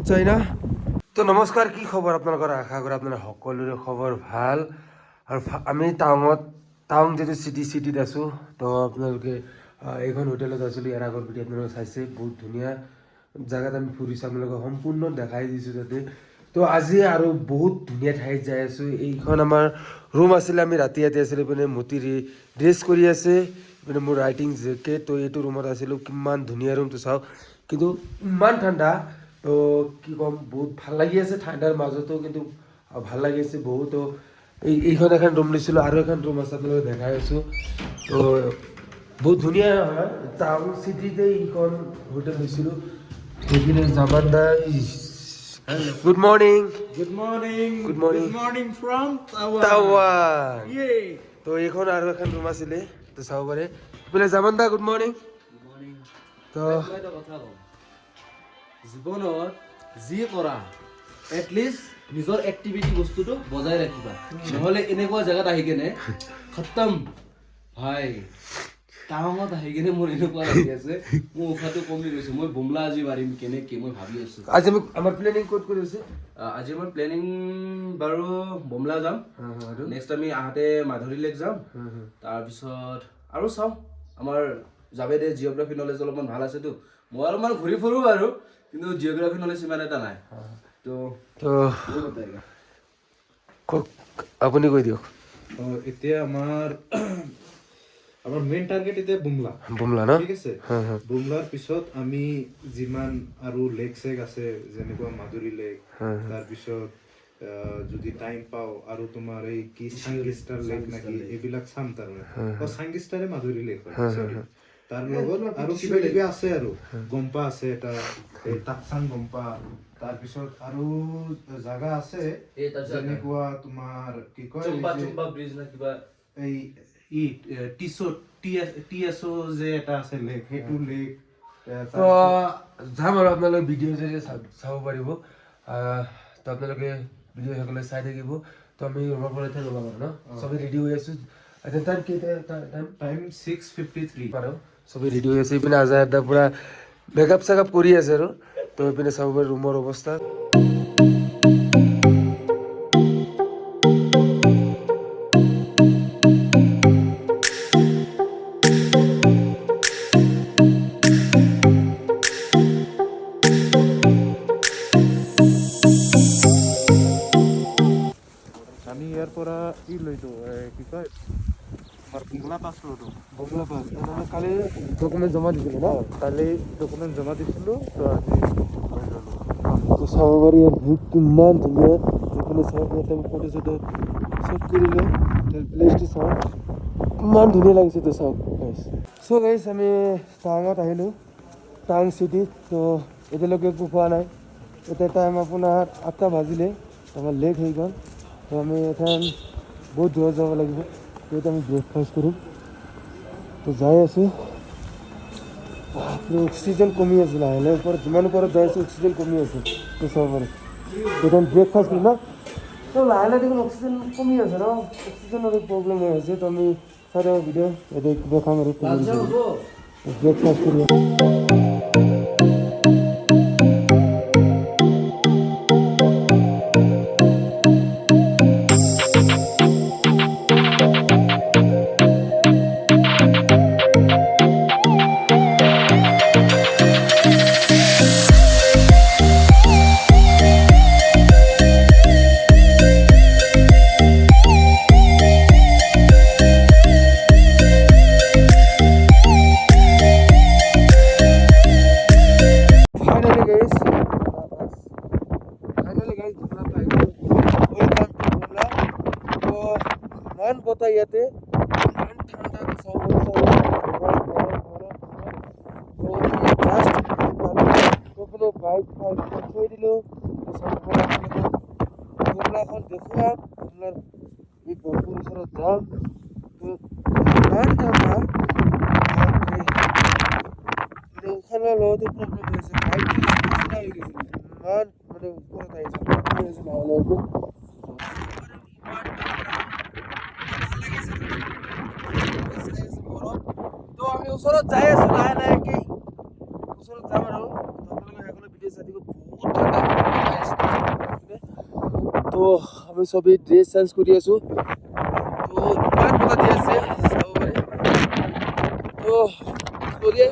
China তো নমস্কাৰ কি খবৰ আপোনালোকৰ আশা কৰোঁ আপোনাৰ সকলোৰে খবৰ ভাল আৰু আমি টাউন যিটো চিটিত আছোঁ তো আপোনালোকে এইখন হোটেলত আছিলোঁ ইয়াৰ আগৰ ভিডিঅ' আপোনালোকে চাইছে বহুত ধুনীয়া জেগাত আমি ফুৰিছোঁ আপোনালোকক সম্পূৰ্ণ দেখাই দিছোঁ তাতে তো আজি আৰু বহুত ধুনীয়া ঠাইত যাই আছোঁ এইখন আমাৰ ৰুম আছিলে আমি ৰাতি আছিলোঁ ইপিনে মতি ড্ৰেছ কৰি আছে ইপিনে মোৰ ৰাইটিং জেকেট তো এইটো ৰুমত আছিলোঁ কিমান ধুনীয়া ৰুমটো চাওক কিন্তু ইমান ঠাণ্ডা তো কি ক'ম বহুত ভাল লাগি আছে ঠাণ্ডাৰ মাজতো কিন্তু ভাল লাগি আছে বহুতো এইখন এখন ৰুম লৈছিলোঁ আৰু এখন ৰুম আছে আপোনালোকে দেখাই আছোঁ তো বহুত ধুনীয়া হয় টাউন চিটিতে এইখন হোটেল লৈছিলোঁ সেইখিনি জামানদা Good morning. Good morning. Good morning. Good morning from Taiwan. Taiwan. Yay. তো এইখন আৰু এখন ৰুম আছিলে তো চাব পাৰে বোলে জামানদা গুড মৰ্ণিং Good morning. তো মই এটা কথা কওঁ জীৱনত যি কৰা এটলিষ্ট নিজৰ এক্টিভিটি বস্তুটো বজাই ৰাখিবা নহ'লে এনেকুৱা জেগাত আহি কেনে খতম ভাই টাৱাঙত আহি কেনে মোৰ এনেকুৱা লাগি আছে মোৰ উশাহটো কমি গৈছে মই বুমলা আজি মাৰিম কেনেকৈ মই ভাবি আছোঁ আজি আমাৰ প্লেনিং ক'ত কৰি আছে আজি মই প্লেনিং বাৰু বুমলা যাম নেক্সট আমি আহোঁতে মাধুৰী লেক যাম তাৰপিছত আৰু চাওঁ আমাৰ জাবেদে জিঅ'গ্ৰাফী নলেজ অলপমান ভাল আছেতো মই অলপমান ঘূৰি ফুৰোঁ বাৰু কিন্তু জিঅ'গ্ৰাফী নলেজ ইমান এটা নাই তো আপুনি কৈ দিয়ক এতিয়া আমাৰ মেইন টাৰ্গেট এতিয়া বুমলা ন ঠিক আছে বুমলাৰ পিছত আমি যিমান আৰু লেক চেক আছে যেনেকুৱা মাধুৰী লেক তাৰপিছত যদি টাইম পাওঁ আৰু তোমাৰ এই কি চাংগিষ্টাৰ লেক নেকি এইবিলাক চাম তাৰমানে চাংগিষ্টাৰে মাধুৰী লেক হয় তাৰ লগত আৰু কিবা কিবি আছে আৰু গম্পা আছে এটা এই টাকচাং গম্পা তাৰপিছত আৰু জাগা আছে যেনেকুৱা তোমাৰ কি কয় চম্পা ব্ৰিজ না কিবা এই টিএছঅ যে এটা আছে লেক সেইটো লেক তো যাম আৰু আপোনালোকে ভিডিঅ' যদি চাব পাৰিব তো আপোনালোকে ভিডিঅ' সকলে চাই থাকিব তো আমি ৰুমৰ পৰা এতিয়া ওলাম আৰু ন চবেই ৰেডি হৈ আছোঁ টাইম কেইটা টাইম 6:53 বাৰু চবেই ৰেডি হৈ আছে ইপিনে আজাৰ এটা পূৰা মেকআপ চেকআপ কৰি আছে আৰু তো ইপিনে চাব পাৰি ৰুমৰ অৱস্থা আমি ইয়াৰ পৰা কি লৈতো কি কয় আমাৰ বুমলা পাছ ললো বুমলা পাছ কালি ডকুমেণ্ট জমা দিছিলোঁ ন কালি ডকুমেণ্ট জমা দিছিলোঁ তো আজি লৈ ল'লোঁ তো চাব পাৰি ইয়াৰ ভিউ কিমান ধুনীয়া এইফালে চাওক ইয়াতে ফটো চটো চব কৰিলোঁ প্লেচটো চাওক কিমান ধুনীয়া লাগিছে তো চাওক চ' গাইছ আমি টাৱাঙত আহিলোঁ টাউন চিটিত তো এতিয়ালৈকে একো খোৱা নাই এতিয়া টাইম আপোনাৰ 8টা বাজিলে আমাৰ লেট হৈ গ'ল তো আমি এখন বহুত দূৰত যাব লাগিব তো এতিয়া আমি ব্ৰেকফাষ্ট কৰিম তো যাই আছোঁ অক্সিজেন কমি আছে লাহে লাহে ওপৰত যিমান ওপৰত যাই আছোঁ অক্সিজেন কমি আছে তো চাব পাৰি এতিয়া ব্ৰেকফাষ্ট কৰিম ন তো লাহে লাহে দেখোন অক্সিজেন কমি আছে ন অক্সিজেনৰ প্ৰব্লেম হৈ আছে তো আমি চাই থাকোঁ ভিডিঅ' এতিয়া কিবা খাম আৰু ব্ৰেকফাষ্ট কৰি বতাহ ইয়াতে ইমান ঠাণ্ডা বাইক থৈ দিলোঁ বুমলাখন দেখুৱাম আপোনাৰ এই বৰফৰ ওচৰত যাম ইমান ঠাণ্ডা উশাহ লোৱা লগতে প্ৰব্লেম হৈ আছে বাইক হৈ গৈছে ইমান মানে ওপৰত আহিছে তো আমি ওচৰত যাই আছোঁ লাহে লাহেকৈ ওচৰত যাম আৰু আপোনালোকে সেইফালে ভিডিঅ' চাই দিব বহুত ঠাণ্ডা আমি চবেই ড্ৰেছ চেঞ্জ কৰি আছোঁ তো ইমান বতাহ দি আছে চাব পাৰে তো বঢ়িয়া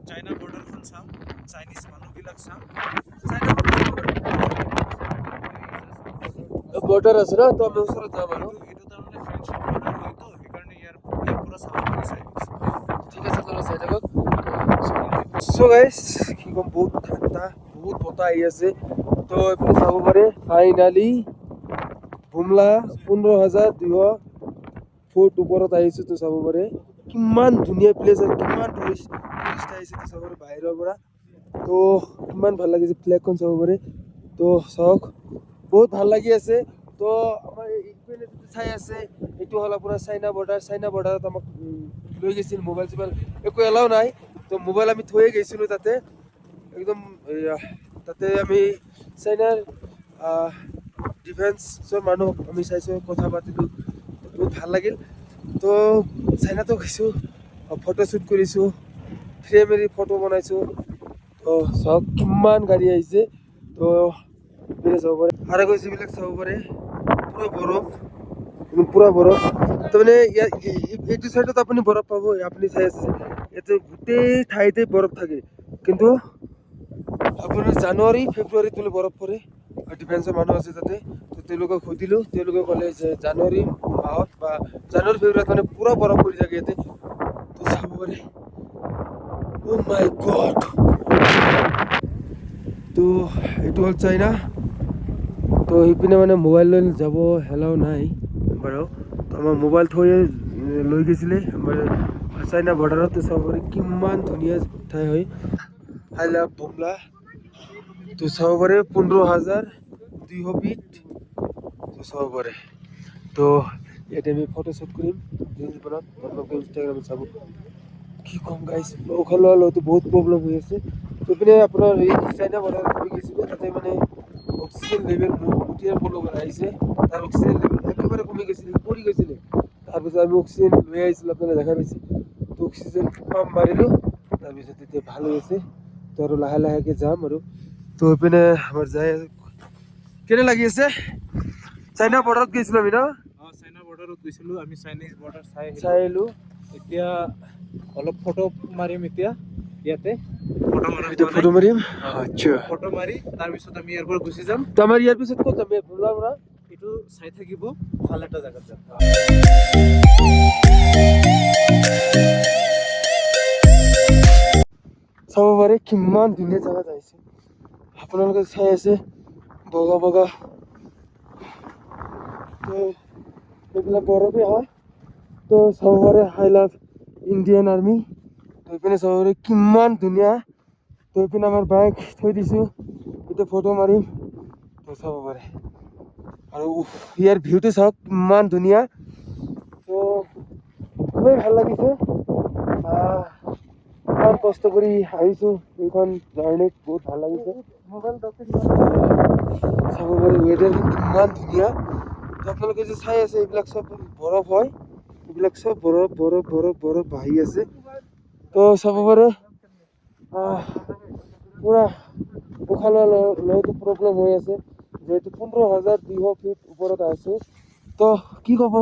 চাইনা বৰ্ডাৰখন চাম চাইনিজ মানুহবিলাক চাম বৰ্ডাৰ আছে ন তো আমি ওচৰত যাম আৰু এইটো তাৰমানে ফ্ৰেণ্ডশ্বিপ বৰ্ডাৰ হয়তো সেইকাৰণে ইয়াৰ পুৰা চাব পাৰিছে ঠিক আছে আপোনালোকে চাই থাকক চ' গাইজ কি ক'ম বহুত ঠাণ্ডা বহুত বতাহ আহি আছে তো এইপিনে চাব পাৰে ফাইনালি বুমলা 15,200 ফুট ওপৰত আহিছোঁ তো চাব পাৰে কিমান ধুনীয়া প্লেচ আৰু কিমান টুৰিষ্ট আহিছে তো চাব পাৰে বাহিৰৰ পৰা তো কিমান ভাল লাগিছে ফ্লেগখন চাব পাৰে তো চাওক বহুত ভাল লাগি আছে তো আমাৰ ইপিনে যিটো চাই আছে এইটো হ'ল আপোনাৰ চাইনা বৰ্ডাৰত আমাক লৈ গৈছিল মোবাইল চোবাইল একো এলাও নাই তো মোবাইল আমি থৈয়ে গৈছিলোঁ তাতে একদম তাতে আমি চাইনাৰ ডিফেন্সৰ মানুহ আমি চাইছোঁ কথা পাতিলোঁ বহুত ভাল লাগিল তো চাইনাতো গৈছোঁ ফটোশ্বুট কৰিছোঁ ফ্ৰেম এৰি ফটো বনাইছোঁ তো চাওক কিমান গাড়ী আহিছে তো এইপিনে চাব পাৰে আৰু গৈছে এইবিলাক চাব পাৰে পুৰা বৰফ তাৰমানে এইটো চাইডত আপুনি বৰফ পাব আপুনি চাই আছে ইয়াতে গোটেই ঠাইতে বৰফ থাকে কিন্তু আপোনাৰ জানুৱাৰী ফেব্ৰুৱাৰীত বোলে বৰফ পৰে আৰু ডিফেন্সৰ মানুহ আছে তাতে তো তেওঁলোকক সুধিলোঁ তেওঁলোকে ক'লে যে জানুৱাৰী মাহত বা জানুৱাৰী ফেব্ৰুৱাৰীত মানে পুৰা বৰফ পৰি থাকে ইয়াতে তো চাব পাৰে অ' মাই গড তো এইটো হ'ল চাইনা তো সেইপিনে মানে মোবাইল লৈ যাব এলাও নাই বাৰু তো আমাৰ মোবাইল থৈয়ে লৈ গৈছিলে আমাৰ চাইনা বৰ্ডাৰত চাব পাৰি কিমান ধুনীয়া ঠাই হয় হাইলা বুমলা তো চাব পাৰে 15,200 ফিট তো চাব পাৰে তো ইয়াতে আমি ফটোশ্বুট কৰিম জীৱনত আপোনালোকে ইনষ্টাগ্ৰামত চাব কি ক'ম গাইছ উশাহ লোৱা লওঁতে বহুত প্ৰব্লেম হৈ আছে তো পিনে আপোনাৰ এই চাইনা বৰ্ডাৰত হৈ গৈছিলে তাতে মানে অক্সিজেন লেভেল মুঠিয়াৰ লগত আহিছে তাৰ অক্সিজেন লেভেল একেবাৰে কমি গৈছিলে পৰি গৈছিলে তাৰপিছত আমি অক্সিজেন লৈ আহিছিলোঁ আপোনালোকে দেখা পাইছে তো অক্সিজেন পাম্প মাৰিলোঁ তাৰপিছত এতিয়া ভাল হৈ আছে তো আৰু লাহে লাহেকৈ যাম আৰু তো এইপিনে আমাৰ যাই কেনে লাগি আছে চাইনা বৰ্ডাৰত গৈছিলোঁ আমি ন চাইনা বৰ্ডাৰত গৈছিলোঁ আমি চাইনিজ বৰ্ডাৰ চাই চাই আহিলোঁ এতিয়া অলপ ফটো মাৰিম এতিয়া ইয়াতে ফটো মাৰিম আচ্ছা ফটো মাৰি তাৰপিছত আমি ইয়াৰ পৰা গুচি যাম তো আমাৰ ইয়াৰ পিছত ক'ত যাম বুমলাৰ পৰা এইটো চাই থাকিব ভাল এটা জেগাত যাম চাব পাৰে কিমান ধুনীয়া জেগাত আহিছে আপোনালোকে চাই আছে বগা বগা তো এইবিলাক বৰফে হয় তো চাব পাৰে আই লাভ ইণ্ডিয়ান আৰ্মি তো এইপিনে চাব পাৰে কিমান ধুনীয়া তো এইপিনে আমাৰ বাইক থৈ দিছোঁ এতিয়া ফটো মাৰিম তো চাব পাৰে আৰু ইয়াৰ ভিউটো চাওক কিমান ধুনীয়া তো খুবেই ভাল লাগিছে ইমান কষ্ট কৰি আহিছোঁ এইখন জাৰ্ণিত বহুত ভাল লাগিছে চাব পাৰি ৱেডাৰটো কিমান ধুনীয়া তো আপোনালোকে যে চাই আছে এইবিলাক চব বৰফ হয় এইবিলাক চব বৰফ বাঢ়ি আছে তো চাব পাৰে পুৰা উশাহ লোৱাটো প্ৰব্লেম হৈ আছে যিহেতু 15,200 ফিট ওপৰত আছোঁ তো কি ক'ব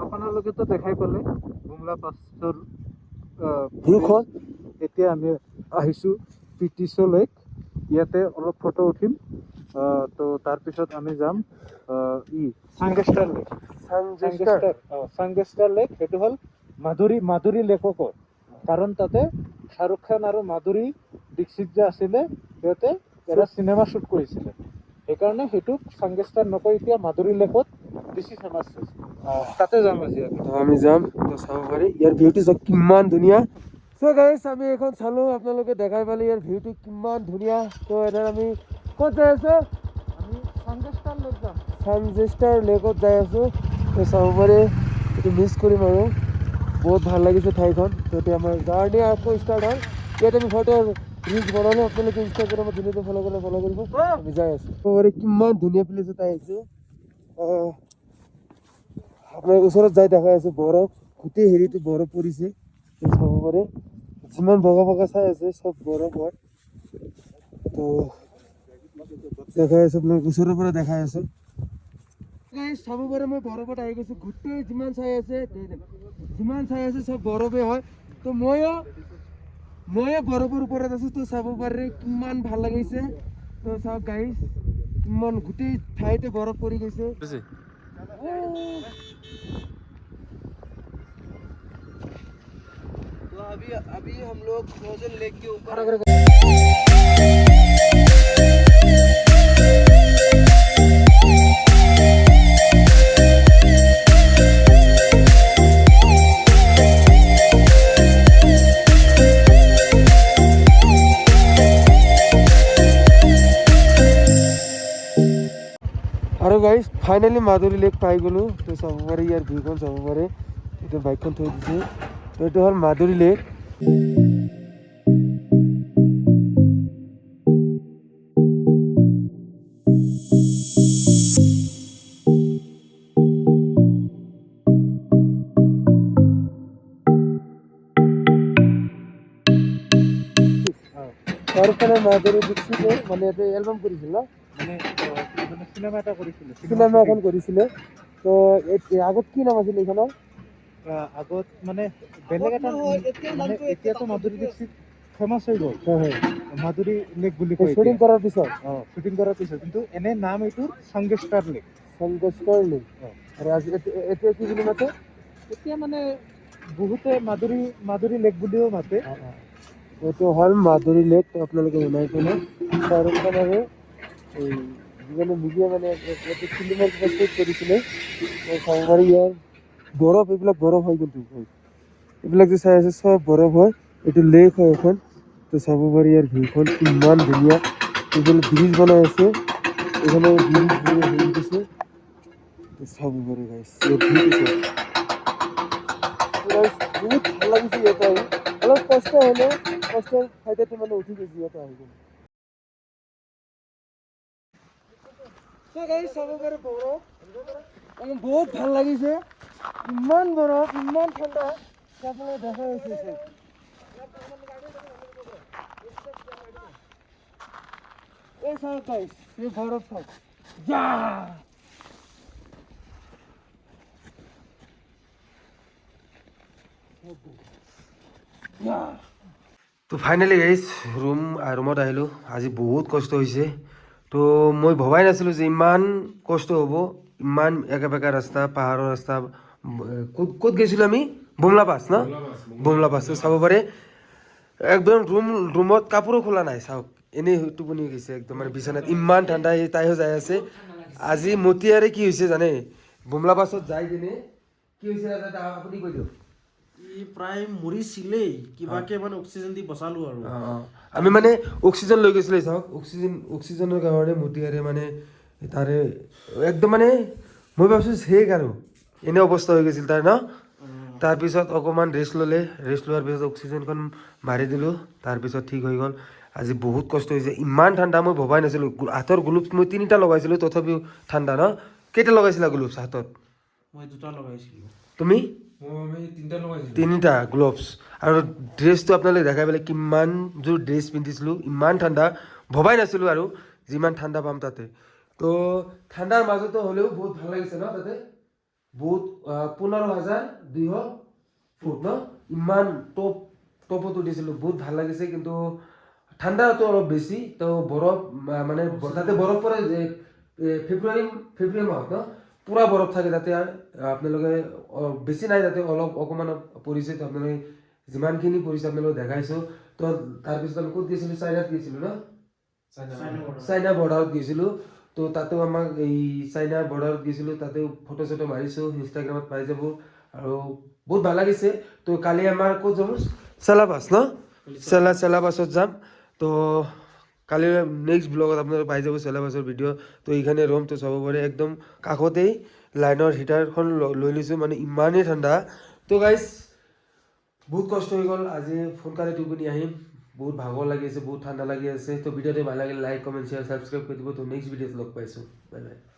আপোনালোকেতো দেখাই পালে বুমলা পাছৰ ভিউখন এতিয়া আমি আহিছোঁ পিটিছ লেক ইয়াতে অলপ ফটো উঠিম তো তাৰপিছত আমি যাম চাংগেষ্টাৰ লেক চাংগেষ্টাৰ লেক সেইটো হ'ল মাধুৰী লেকক কাৰণ তাতে শ্বাহৰুখ খান আৰু মাধুৰী দীক্ষিত যে আছিলে সিহঁতে এটা চিনেমা শ্বুট কৰিছিলে সেইকাৰণে সেইটো চাংগেষ্টাৰ নকয় এতিয়া মাধুৰী লেকত বেছি ফেমাছ হৈছে তাতে যাম আজি আমি যাম তো চাব পাৰি ইয়াৰ ভিউটো চাওক কিমান ধুনীয়া চ' গাইছ আমি এখন চালোঁ আপোনালোকে দেখাই পালে ইয়াৰ ভিউটো কিমান ধুনীয়া তো এতিয়া আমি ক'ত যাই আছোঁ আমি চাংগেষ্টাৰ লেক যাম চানজেষ্টাৰ লেকত যাই আছোঁ তো চাব পাৰে এইটো মিছ কৰিম আৰু বহুত ভাল লাগিছে ঠাইখন তো এতিয়া আমাৰ জাৰ্ণি আকৌ ষ্টাৰ্ট হ'ল ইয়াত আমি ফটো ৰিলছ বনালোঁ আপোনালোকে ইনষ্টাগ্ৰামত ধুনীয়াকৈ ফ'ল' কৰিব আমি যাই আছোঁ চাব পাৰে কিমান ধুনীয়া প্লেচ এটা আহিছে আপোনাৰ ওচৰত যাই দেখাই আছে বৰফ গোটেই হেৰিটো বৰফ পৰিছে চাব পাৰে যিমান বগা বগা চাই আছে চব বৰফ হয় তো দেখাই আছোঁ আপোনাক ওচৰৰ পৰা দেখাই আছোঁ গাইজ চাব পাৰে মই বৰফত আহি গৈছোঁ গোটেই যিমান চাই আছে চব বৰফে হয় তো ময়ো বৰফৰ ওপৰত আছোঁ তো চাব পাৰে কিমান ভাল লাগিছে তো চাওক গাইজ কিমান গোটেই ঠাইতে বৰফ পৰি গৈছে तो अभी हम लोग फ्रोजन लेक के ऊपर আৰু গাইজ ফাইনেলি মাধুৰী লেক পাই গ'লোঁ তো চাব পাৰে ইয়াৰ ভিউখন চাব পাৰে এতিয়া বাইকখন থৈ দিছোঁ তো এইটো হ'ল মাধুৰী লেক তাৰপৰা মাধুৰী দীক্ষিতে মানে এইটো এলবাম কৰিছিল ন মানে চিনেমা এটা কৰিছিলে চিনেমা এখন কৰিছিলে তো আগত কি নাম আছিল এইখনৰ আগত মানে বেলেগ এটা মানে এতিয়াতো মাধুৰী দীক্ষিত ফেমাছ হৈ গ'ল মাধুৰী লেক বুলি কয় শ্বুটিং কৰাৰ পিছত শ্বুটিং কৰাৰ পিছত কিন্তু এনে নাম এইটোৰ সংগেষ্টাৰ লেক সংগেষ্টাৰ লেক আৰু আজি এতিয়া কি বুলি মাতে এতিয়া মানে বহুতে মাধুৰী লেক বুলিও মাতে এইটো হ'ল মাধুৰী লেক তো আপোনালোকে শুনাই পেলাই শ্বাহৰুখ খান আৰু এই যিজনে মিডিয়া মানে এইটো ফিল্মৰ কিবা শ্বুট কৰিছিলে তো চাব পাৰি ইয়াৰ বৰফ এইবিলাক বৰফ হয় কিন্তু এইবিলাক যে চাই আছে চব বৰফ হয় এইটো লেক হয় এখন তো চাব পাৰি ইয়াৰ ভিউখন কিমান ধুনীয়া এইফালে ব্ৰিজ বনাই আছে এইফালে ব্ৰিজ হেৰি দিছে তো চাব পাৰি গাইছ বহুত ভাল লাগিছে ইয়াতে আহি অলপ কষ্ট হ'লেও কষ্টৰ ফাইদাটো মানে উঠি গৈছে ইয়াতে আহি গ'ল চাব পাৰে বৰফ বহুত ভাল লাগিছে ইমান বৰফ ইমান ঠাণ্ডা আপোনালোকে দেখা হৈছে এই চাওক গাইছ এই বৰফ চাওক তো ফাইনেলি গাইছ ৰুমত আহিলোঁ আজি বহুত কষ্ট হৈছে তো মই ভবাই নাছিলোঁ যে ইমান কষ্ট হ'ব ইমান একা বেকা ৰাস্তা পাহাৰৰ ৰাস্তা ক'ত গৈছিলোঁ আমি বুমলা পাছ ন বুমলা পাছ চাব পাৰে একদম ৰুমত কাপোৰো খোলা নাই চাওক এনেই টোপনি গৈছে একদম মানে বিচনাত ইমান ঠাণ্ডা তাইও যাই আছে আজি মতিয়াৰে কি হৈছে জানে বুমলা পাছত যাই কিনে কি হৈছে আপুনি কৈ দিয়ক প্ৰায় মৰিছিলেই কিবাকে মানে অক্সিজেন দি বচালো আৰু আমি মানে অক্সিজেন লৈ গৈছিলোঁ চাওক অক্সিজেনৰ কাৰণে মতিয়াৰে মানে তাৰে একদম মানে মই ভাবিছোঁ শেষ আৰু এনে অৱস্থা হৈ গৈছিল তাৰ ন তাৰপিছত অকণমান ৰেষ্ট লোৱাৰ পিছত অক্সিজেনখন মাৰি দিলোঁ তাৰপিছত ঠিক হৈ গ'ল আজি বহুত কষ্ট হৈছে ইমান ঠাণ্ডা মই ভবাই নাছিলোঁ হাতৰ গ্লোভছ মই 3টা লগাইছিলোঁ তথাপিও ঠাণ্ডা ন কেইটা লগাইছিলা গ্লোভছ হাতত মই 2টা লগাইছিলোঁ তুমি 3টা গ্লোভছ আৰু ড্ৰেছটো আপোনালোকে দেখাই পেলাই কিমানযোৰ ড্ৰেছ পিন্ধিছিলোঁ ইমান ঠাণ্ডা ভবাই নাছিলোঁ আৰু যিমান ঠাণ্ডা পাম তাতে তো ঠাণ্ডাৰ মাজতো হ'লেও বহুত ভাল লাগিছে ন তাতে বহুত 15,200 ফুট ন ইমান টপত উঠিছিলোঁ বহুত ভাল লাগিছে কিন্তু ঠাণ্ডাটো অলপ বেছি তো বৰফ মানে তাতে বৰফ পৰে যে ফেব্ৰুৱাৰী মাহত ন পুৰা বৰফ থাকে তাতে আপোনালোকে বেছি নাই তাতে অকণমান পৰিছে তো আপোনালোকে যিমানখিনি পৰিছে আপোনালোকে দেখাইছোঁ তো তাৰপিছত আমি ক'ত গৈছিলোঁ চাইনাত গৈছিলোঁ ন চাইনা বৰ্ডাৰত গৈছিলোঁ তো তাতেও আমাক এই চাইনা বৰ্ডাৰত গৈছিলোঁ তাতেও ফটো চটো মাৰিছোঁ ইনষ্টাগ্ৰামত পাই যাব আৰু বহুত ভাল লাগিছে তো কালি আমাৰ ক'ত যাম চেলাবাছ ন চেলাবাছত যাম তো কালি নেক্সট ব্লগত আপোনালোকে পাই যাব চেলাবাছৰ ভিডিঅ' তো এইখানে ৰুম তো চাব পাৰে একদম কাষতেই লাইনৰ হিটাৰখন লৈ লৈছোঁ মানে ইমানেই ঠাণ্ডা তো গাইজ বহুত কষ্ট হৈ গ'ল আজি সোনকালে টোপনি আহিম বহুত ভাগৰ লাগি আছে বহুত ঠাণ্ডা লাগি আছে তো ভিডিঅ'টো ভাল লাগিলে লাইক কমেণ্ট শ্বেয়াৰ ছাবস্ক্ৰাইব কৰি দিব তো নেক্সট ভিডিঅ'ত লগ পাইছোঁ বাই বাই